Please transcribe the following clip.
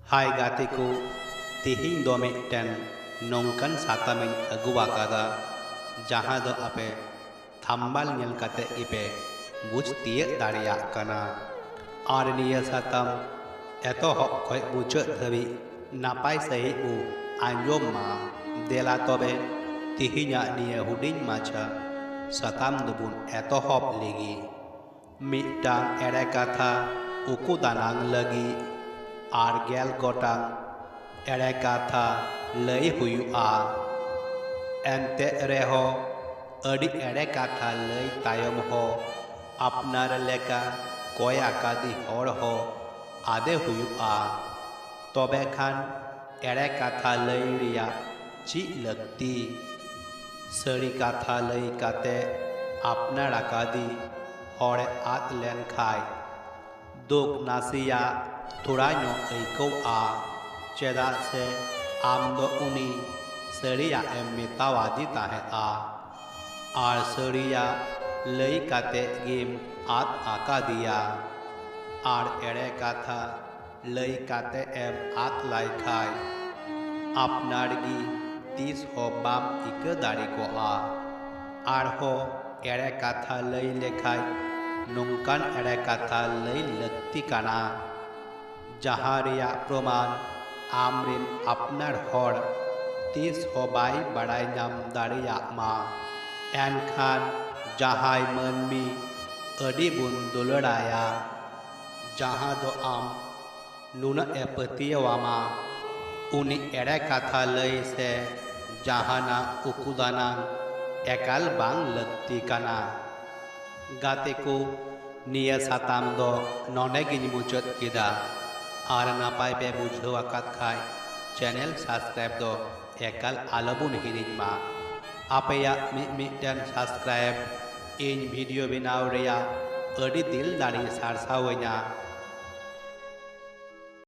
Hai gatiku, tihiñ do miten nongkan satamiñ agu akada jaha do ape thambal ñel kate ipe buj tiye dareyak kana ar niya satam etohok khoj muchad dhabi napai sahih bu anjom ma dela tobe tihiñak niya hudiñ macha satam dubun etohop legi mitang ere katha uku danang lagi ar gel gotang ere katha lay huyu'a ente reho adi ere katha lay tayom ho apnar leka koy akadi hor ho ade huyu'a tobe khan ere katha lay riya chi lagti sari katha lay kate apnar akadi hore at len khai duk nasiya थोड़ा no ऐको आ चेदा से आम दो उनी सरिया M मितावादी ताहे are सरिया लई काते गेम आत आका दिया आर एड़े काथा लई काते एम आत लाई खाय आपनारगी 30 हो बाम इक दाड़ी को आर हो एड़े काथा लई लेखाय नुंकान एड़े काथा लई लगती काना जहाँ रिया प्रमाण आमरिन अपनार हर 30 हबाई बड़ाई नाम दाड़िया मा एनखान जहाँ मनमी अड़ी बुन दुलड़ाया जहाँ दो आम नुन एपतियवामा उनी एड़े कथा लई से जहाँ ना उकुदाना एकाल बांग लगती काना गाते को निया साताम दो नौने गिन मुचत किदा और नापाय पे बुझो आकात खाय चैनल सब्सक्राइब दो एकाल आलबुन हिरिज मा आपेया मिटन सब्सक्राइब इन वीडियो बनाव रेया अड़ी दिल दाड़ी सारसावैना